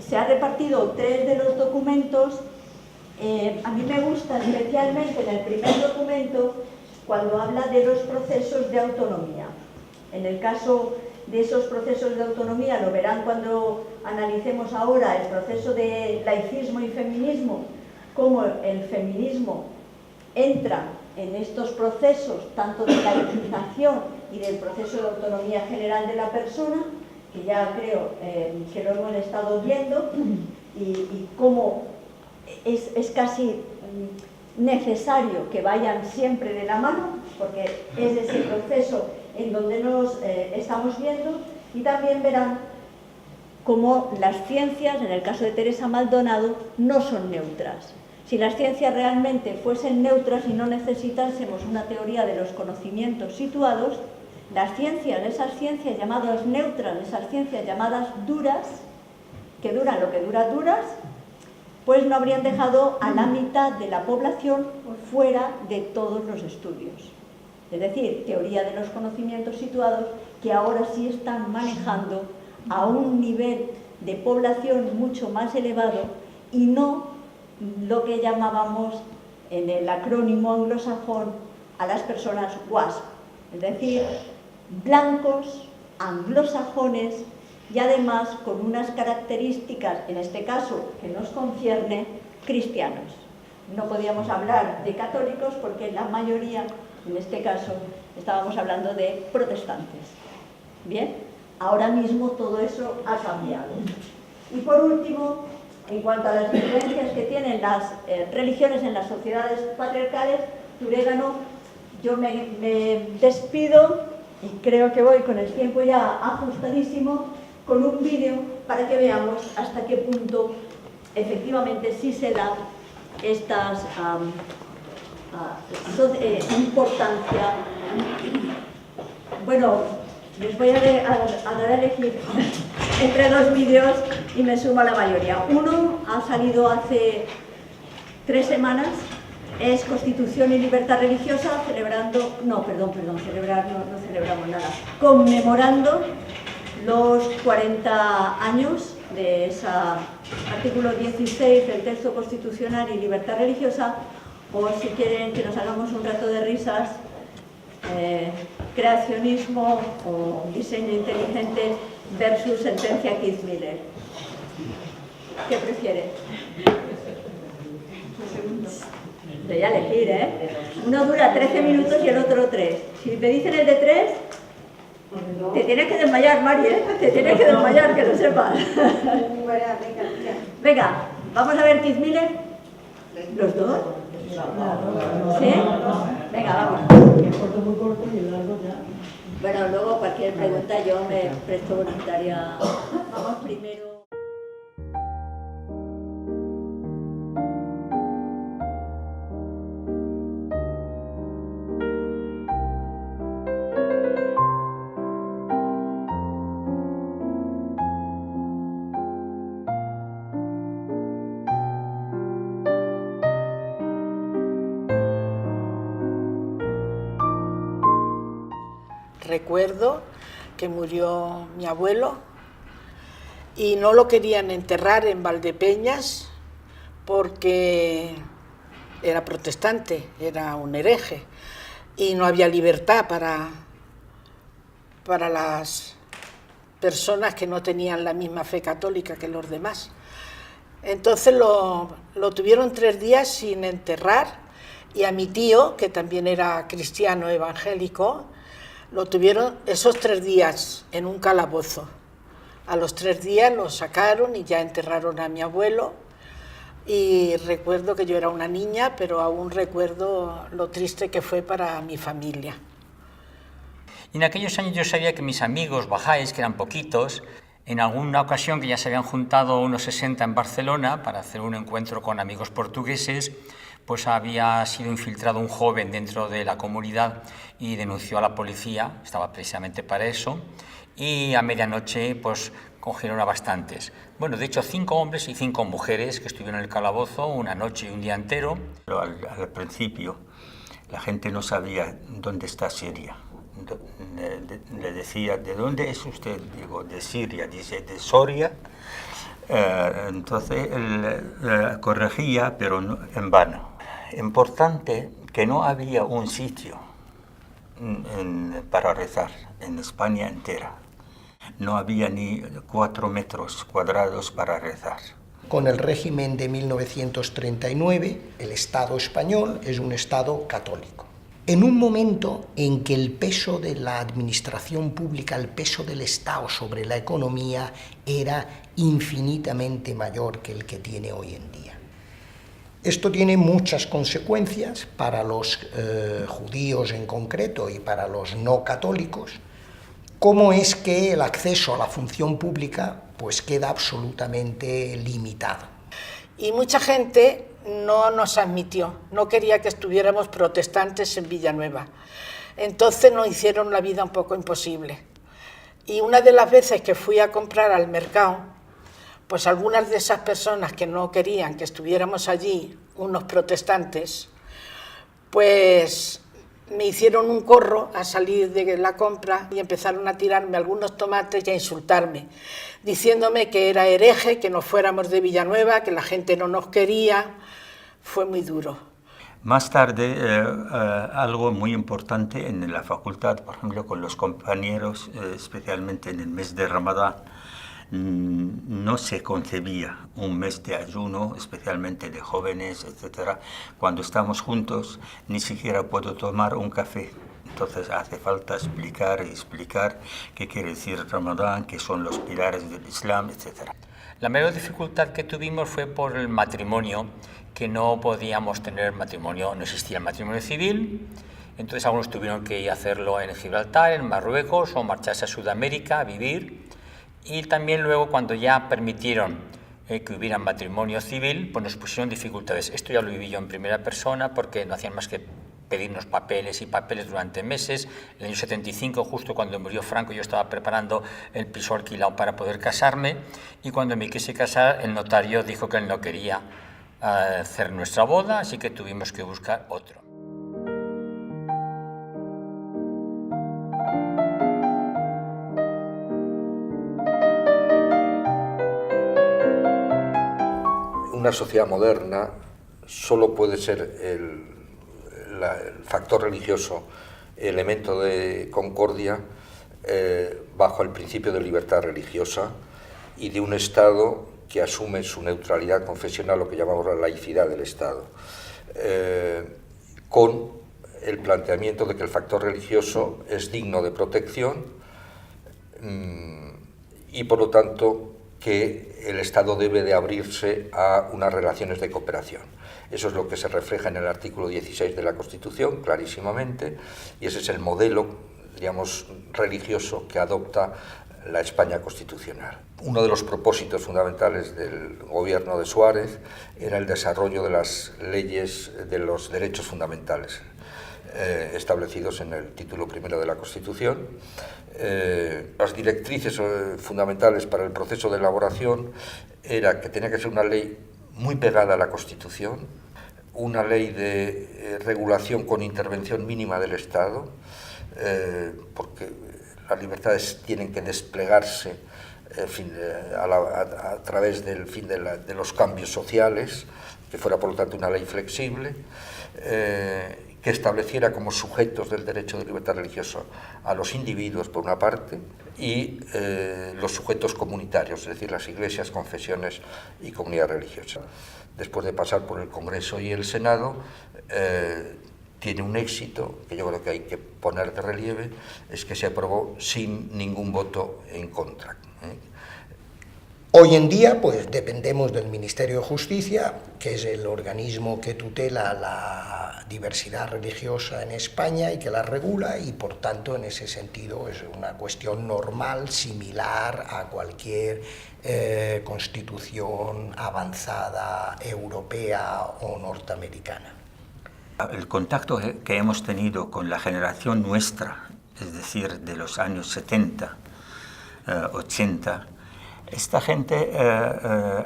se ha repartido 3 de los documentos. A mí me gusta especialmente en el primer documento cuando habla de los procesos de autonomía. En el caso de esos procesos de autonomía, lo verán cuando analicemos ahora el proceso de laicismo y feminismo, cómo el feminismo entra en estos procesos tanto de laicización y del proceso de autonomía general de la persona, que ya creo que lo hemos estado viendo, y cómo es casi necesario que vayan siempre de la mano, porque es ese proceso en donde nos estamos viendo. Y también verán cómo las ciencias, en el caso de Teresa Maldonado, no son neutras. Si las ciencias realmente fuesen neutras y no necesitásemos una teoría de los conocimientos situados, las ciencias, esas ciencias llamadas neutras, esas ciencias llamadas duras, que duran lo que duras, pues no habrían dejado a la mitad de la población fuera de todos los estudios. Es decir, teoría de los conocimientos situados que ahora sí están manejando a un nivel de población mucho más elevado y no lo que llamábamos en el acrónimo anglosajón a las personas WASP, es decir, blancos, anglosajones, y además con unas características, en este caso que nos concierne, cristianos. No podíamos hablar de católicos porque la mayoría, en este caso, estábamos hablando de protestantes. Bien, ahora mismo todo eso ha cambiado. Y por último, en cuanto a las influencias que tienen las religiones en las sociedades patriarcales, Turégano, yo me despido y creo que voy con el tiempo ya ajustadísimo, con un vídeo para que veamos hasta qué punto efectivamente sí se da estas importancia. Bueno, les voy a dar a elegir entre dos vídeos y me sumo a la mayoría. Uno ha salido hace 3 semanas, es Constitución y Libertad Religiosa, celebrando, no celebramos nada, conmemorando los 40 años de ese artículo 16 del texto constitucional y libertad religiosa, o si quieren que nos hagamos un rato de risas, creacionismo o diseño inteligente versus sentencia Keith Miller. ¿Qué prefiere? Voy a elegir, ¿eh? Uno dura 13 minutos y el otro 3. Si me dicen el de 3, te tienes que desmayar, Mari, ¿eh? Te tienes que desmayar, que lo sepas. Venga, vamos a ver Keith Miller. ¿Los dos? ¿Sí? Venga, vamos. Bueno, luego cualquier pregunta yo me presto voluntaria. Vamos primero. Recuerdo que murió mi abuelo y no lo querían enterrar en Valdepeñas porque era protestante, era un hereje y no había libertad para las personas que no tenían la misma fe católica que los demás. Entonces lo tuvieron 3 días sin enterrar y a mi tío, que también era cristiano evangélico, lo tuvieron esos 3 días en un calabozo. A los 3 días lo sacaron y ya enterraron a mi abuelo. Y recuerdo que yo era una niña, pero aún recuerdo lo triste que fue para mi familia. En aquellos años yo sabía que mis amigos bajáis, que eran poquitos, en alguna ocasión que ya se habían juntado unos 60 en Barcelona para hacer un encuentro con amigos portugueses, pues había sido infiltrado un joven dentro de la comunidad y denunció a la policía, estaba precisamente para eso, y a medianoche pues cogieron a bastantes. Bueno, de hecho 5 hombres y 5 mujeres que estuvieron en el calabozo una noche y un día entero. Pero al principio la gente no sabía dónde está Siria. Le decía, ¿de dónde es usted? Digo, de Siria. Dice, de Soria. Entonces él corregía, pero no, en vano. Importante que no había un sitio para rezar en España entera. No había ni 4 metros cuadrados para rezar. Con el régimen de 1939, el Estado español es un Estado católico. En un momento en que el peso de la administración pública, el peso del Estado sobre la economía era infinitamente mayor que el que tiene hoy en día. Esto tiene muchas consecuencias para los judíos en concreto y para los no católicos. ¿Cómo es que el acceso a la función pública pues queda absolutamente limitado? Y mucha gente no nos admitió, no quería que estuviéramos protestantes en Villanueva. Entonces nos hicieron la vida un poco imposible. Y una de las veces que fui a comprar al mercado, pues algunas de esas personas que no querían que estuviéramos allí, unos protestantes, pues me hicieron un corro a salir de la compra y empezaron a tirarme algunos tomates y a insultarme, diciéndome que era hereje, que nos fuéramos de Villanueva, que la gente no nos quería. Fue muy duro. Más tarde, algo muy importante en la facultad, por ejemplo, con los compañeros, especialmente en el mes de Ramadán, no se concebía un mes de ayuno, especialmente de jóvenes, etc. Cuando estamos juntos, ni siquiera puedo tomar un café. Entonces hace falta explicar qué quiere decir Ramadán, qué son los pilares del Islam, etc. La mayor dificultad que tuvimos fue por el matrimonio, que no podíamos tener matrimonio, no existía el matrimonio civil. Entonces algunos tuvieron que ir a hacerlo en Gibraltar, en Marruecos, o marcharse a Sudamérica a vivir. Y también luego, cuando ya permitieron que hubiera matrimonio civil, pues nos pusieron dificultades. Esto ya lo viví yo en primera persona, porque no hacían más que pedirnos papeles y papeles durante meses. En el año 75, justo cuando murió Franco, yo estaba preparando el piso alquilado para poder casarme, y cuando me quise casar, el notario dijo que él no quería hacer nuestra boda, así que tuvimos que buscar otro. Una sociedad moderna solo puede ser el factor religioso elemento de concordia bajo el principio de libertad religiosa y de un Estado que asume su neutralidad confesional, lo que llamamos la laicidad del Estado, con el planteamiento de que el factor religioso es digno de protección y, por lo tanto, que el Estado debe de abrirse a unas relaciones de cooperación. Eso es lo que se refleja en el artículo 16 de la Constitución, clarísimamente, y ese es el modelo, digamos, religioso que adopta la España constitucional. Uno de los propósitos fundamentales del gobierno de Suárez era el desarrollo de las leyes de los derechos fundamentales establecidos en el título primero de la Constitución. Las directrices fundamentales para el proceso de elaboración era que tenía que ser una ley muy pegada a la Constitución, una ley de regulación con intervención mínima del Estado, porque las libertades tienen que desplegarse a través de los cambios sociales, que fuera por lo tanto una ley flexible, que estableciera como sujetos del derecho de libertad religiosa a los individuos por una parte y los sujetos comunitarios, es decir, las iglesias, confesiones y comunidades religiosas. Después de pasar por el Congreso y el Senado, tiene un éxito que yo creo que hay que poner de relieve, es que se aprobó sin ningún voto en contra. Hoy en día, pues dependemos del Ministerio de Justicia, que es el organismo que tutela la diversidad religiosa en España y que la regula, y por tanto, en ese sentido, es una cuestión normal, similar a cualquier constitución avanzada europea o norteamericana. El contacto que hemos tenido con la generación nuestra, es decir, de los años 70, 80, esta gente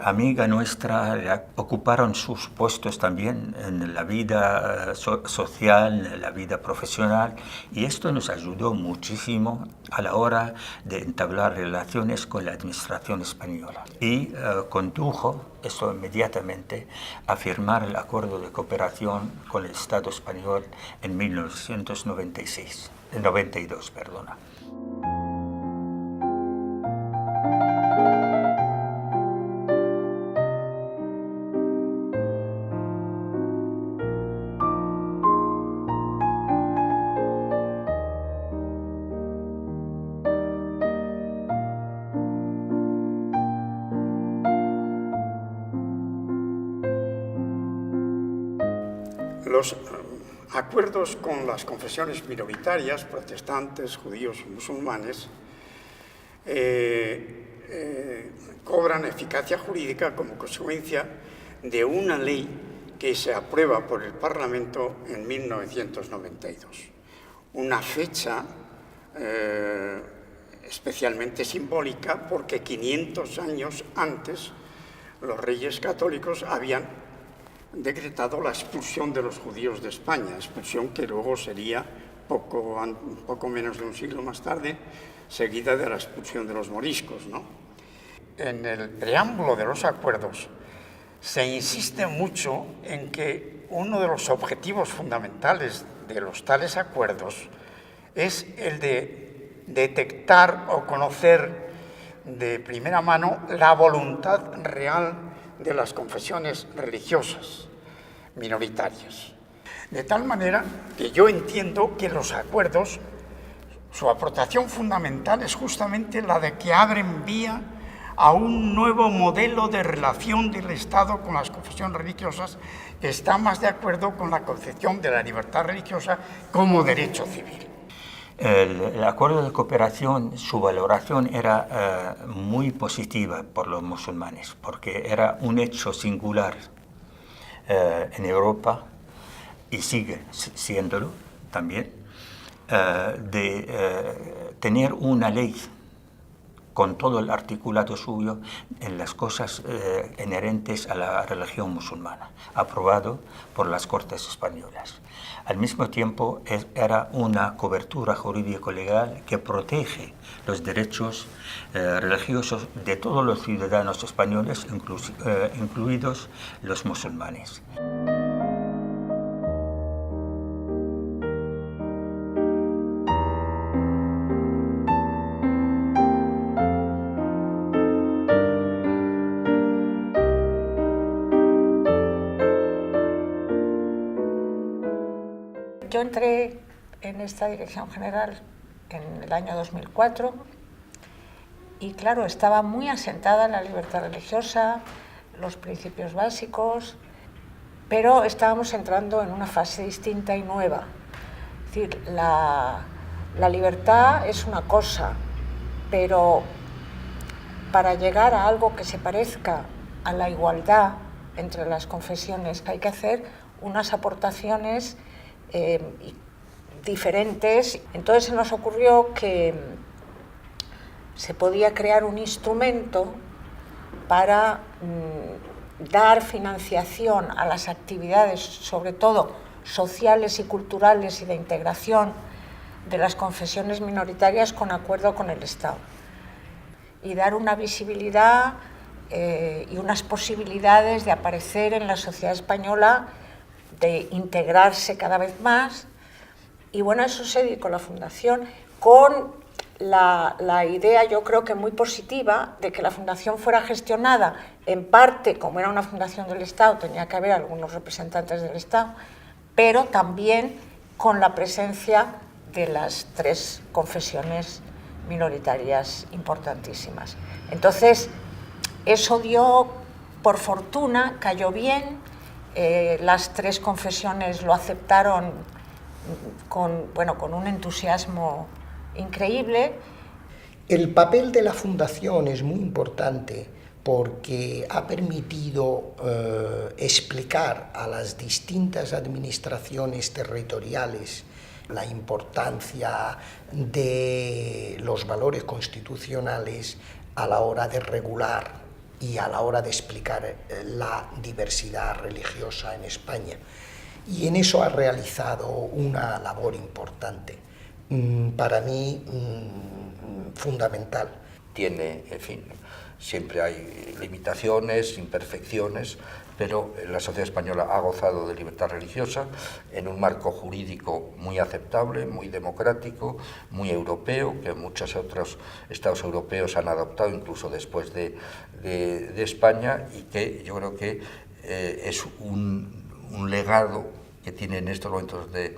amiga nuestra ocuparon sus puestos también en la vida social, en la vida profesional, y esto nos ayudó muchísimo a la hora de entablar relaciones con la administración española. Y condujo esto inmediatamente a firmar el acuerdo de cooperación con el Estado español en 1992. Los acuerdos con las confesiones minoritarias, protestantes, judíos y musulmanes, cobran eficacia jurídica como consecuencia de una ley que se aprueba por el Parlamento en 1992. Una fecha especialmente simbólica porque 500 años antes los reyes católicos habían decretado la expulsión de los judíos de España, expulsión que luego sería poco menos de un siglo más tarde, seguida de la expulsión de los moriscos, ¿no? En el preámbulo de los acuerdos se insiste mucho en que uno de los objetivos fundamentales de los tales acuerdos es el de detectar o conocer de primera mano la voluntad real de las confesiones religiosas minoritarias. De tal manera que yo entiendo que los acuerdos, su aportación fundamental es justamente la de que abren vía a un nuevo modelo de relación del Estado con las confesiones religiosas que está más de acuerdo con la concepción de la libertad religiosa como derecho civil. El acuerdo de cooperación, su valoración era muy positiva por los musulmanes, porque era un hecho singular en Europa, y sigue siéndolo también, de tener una ley con todo el articulado suyo en las cosas inherentes a la religión musulmana, aprobado por las Cortes Españolas. Al mismo tiempo, era una cobertura jurídico-legal que protege los derechos religiosos de todos los ciudadanos españoles, incluidos los musulmanes. Yo entré en esta dirección general en el año 2004 y claro, estaba muy asentada la libertad religiosa, los principios básicos, pero estábamos entrando en una fase distinta y nueva. Es decir, la libertad es una cosa, pero para llegar a algo que se parezca a la igualdad entre las confesiones hay que hacer unas aportaciones diferentes. Entonces se nos ocurrió que se podía crear un instrumento para dar financiación a las actividades, sobre todo sociales y culturales y de integración de las confesiones minoritarias con acuerdo con el Estado, y dar una visibilidad y unas posibilidades de aparecer en la sociedad española, de integrarse cada vez más. Y bueno, eso se dedicó la Fundación con la idea, yo creo que muy positiva, de que la Fundación fuera gestionada en parte, como era una fundación del Estado, tenía que haber algunos representantes del Estado, pero también con la presencia de las tres confesiones minoritarias importantísimas. Entonces, eso dio, por fortuna, cayó bien. Las tres confesiones lo aceptaron con un entusiasmo increíble. El papel de la Fundación es muy importante porque ha permitido explicar a las distintas administraciones territoriales la importancia de los valores constitucionales a la hora de regular y a la hora de explicar la diversidad religiosa en España. Y en eso ha realizado una labor importante, para mí fundamental. Tiene, en fin, siempre hay limitaciones, imperfecciones, pero la sociedad española ha gozado de libertad religiosa en un marco jurídico muy aceptable, muy democrático, muy europeo, que muchos otros estados europeos han adoptado incluso después de España, y que yo creo que es un legado que tiene en estos momentos de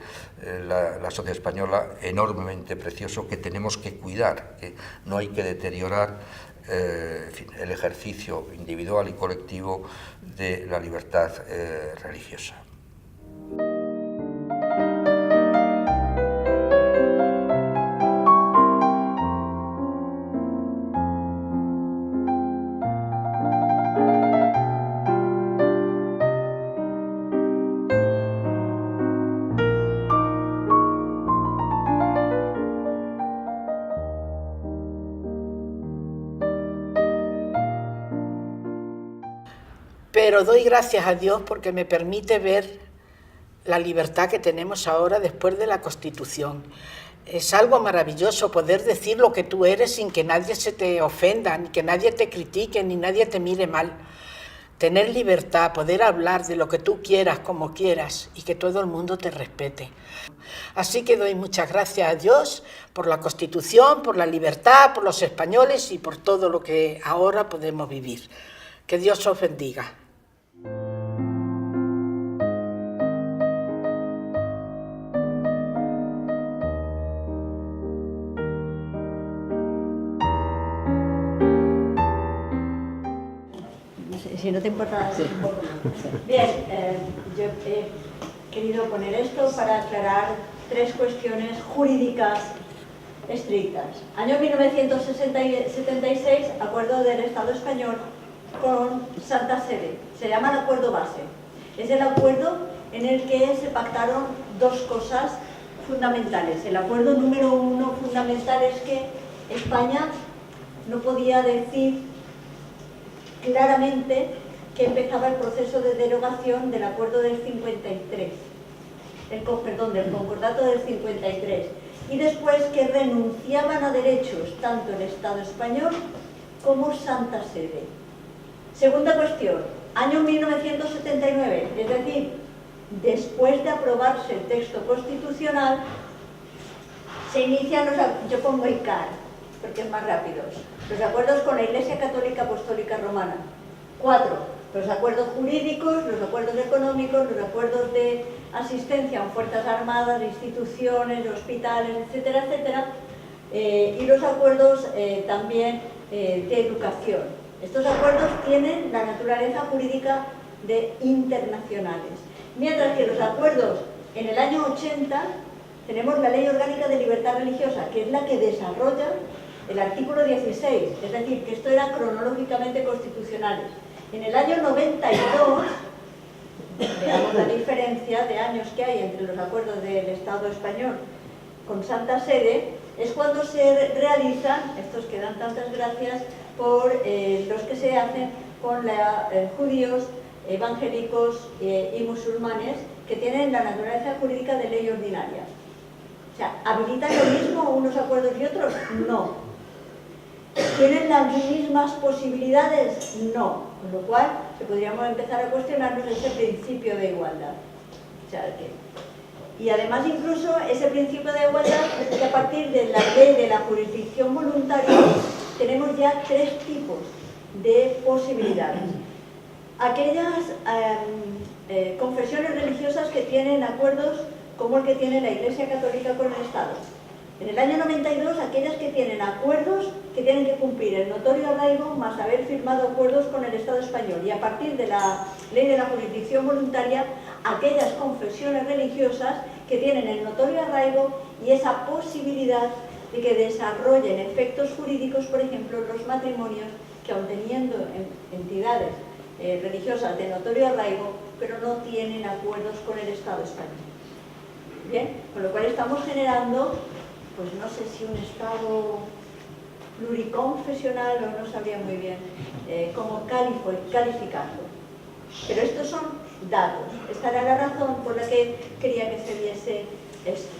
la sociedad española enormemente precioso, que tenemos que cuidar, que no hay que deteriorar en fin, el ejercicio individual y colectivo de la libertad religiosa. Pero doy gracias a Dios porque me permite ver la libertad que tenemos ahora después de la Constitución. Es algo maravilloso poder decir lo que tú eres sin que nadie se te ofenda, ni que nadie te critique, ni nadie te mire mal. tener libertad, poder hablar de lo que tú quieras, como quieras, y que todo el mundo te respete. Así que doy muchas gracias a Dios por la Constitución, por la libertad, por los españoles y por todo lo que ahora podemos vivir. Que Dios os bendiga. Si no te importa. Sí. Bien, yo he querido poner esto para aclarar 3 cuestiones jurídicas estrictas. Año 1976, acuerdo del Estado español con Santa Sede. Se llama el acuerdo base. Es el acuerdo en el que se pactaron 2 cosas fundamentales. El acuerdo número 1 fundamental es que España no podía decir claramente que empezaba el proceso de derogación del acuerdo del 53, del concordato del 53, y después que renunciaban a derechos tanto el Estado español como Santa Sede. Segunda cuestión, año 1979, es decir, después de aprobarse el texto constitucional, se inician yo pongo ICAR, porque es más rápido, los acuerdos con la Iglesia Católica Apostólica Romana. 4, los acuerdos jurídicos, los acuerdos económicos, los acuerdos de asistencia a fuerzas armadas, instituciones, hospitales, etcétera, etcétera, y los acuerdos también de educación. Estos acuerdos tienen la naturaleza jurídica de internacionales, mientras que los acuerdos en el año 80 tenemos la Ley Orgánica de Libertad Religiosa, que es la que desarrolla el artículo 16, es decir, que esto era cronológicamente constitucionales. En el año 92, veamos la diferencia de años que hay entre los acuerdos del Estado español con Santa Sede, es cuando se realizan, estos que dan tantas gracias, por los que se hacen con judíos, evangélicos y musulmanes, que tienen la naturaleza jurídica de ley ordinaria. O sea, ¿habilitan lo mismo unos acuerdos y otros? No. ¿Tienen las mismas posibilidades? No. Con lo cual, podríamos empezar a cuestionarnos ese principio de igualdad. O sea, y además, incluso, ese principio de igualdad, que a partir de la ley de la jurisdicción voluntaria, tenemos ya 3 tipos de posibilidades. Aquellas confesiones religiosas que tienen acuerdos como el que tiene la Iglesia Católica con el Estado. En el año 92, aquellas que tienen acuerdos que tienen que cumplir el notorio arraigo más haber firmado acuerdos con el Estado español. Y a partir de la ley de la jurisdicción voluntaria, aquellas confesiones religiosas que tienen el notorio arraigo y esa posibilidad de que desarrollen efectos jurídicos, por ejemplo, los matrimonios, que aun teniendo entidades religiosas de notorio arraigo, pero no tienen acuerdos con el Estado español. Bien, con lo cual estamos generando, pues no sé si un Estado pluriconfesional o no sabría muy bien cómo calificarlo. Pero estos son datos. Esta era la razón por la que quería que se viese esto.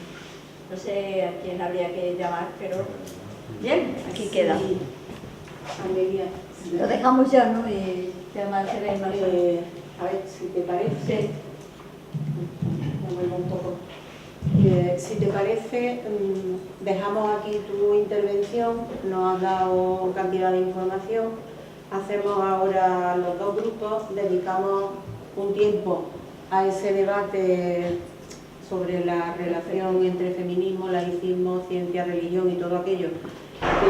No sé a quién habría que llamar, pero bien, aquí queda. Lo dejamos ya, ¿no? Y además se ve más. A ver, si te parece. Sí. Me vuelvo un poco. Si te parece, dejamos aquí tu intervención, nos has dado cantidad de información, hacemos ahora los 2 grupos, dedicamos un tiempo a ese debate sobre la relación entre feminismo, laicismo, ciencia, religión y todo aquello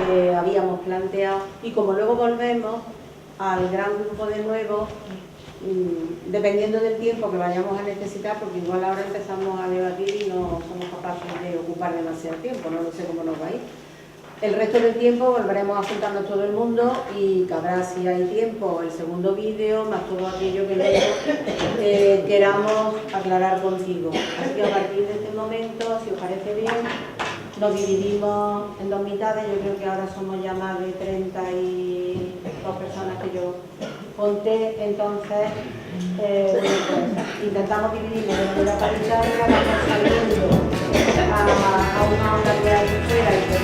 que habíamos planteado, y como luego volvemos al gran grupo de nuevo, dependiendo del tiempo que vayamos a necesitar, porque igual ahora empezamos a debatir y no somos capaces de ocupar demasiado tiempo, no sé cómo nos va a ir. El resto del tiempo volveremos a juntarnos todo el mundo y cabrá, si hay tiempo, el segundo vídeo, más todo aquello que luego queramos aclarar contigo. Así que a partir de este momento, si os parece bien, nos dividimos en 2 mitades. Yo creo que ahora somos ya más de 32 personas que yo conté, entonces pues, intentamos dividirlo de manera paritaria, vamos saliendo a una hora de ahí fuera y que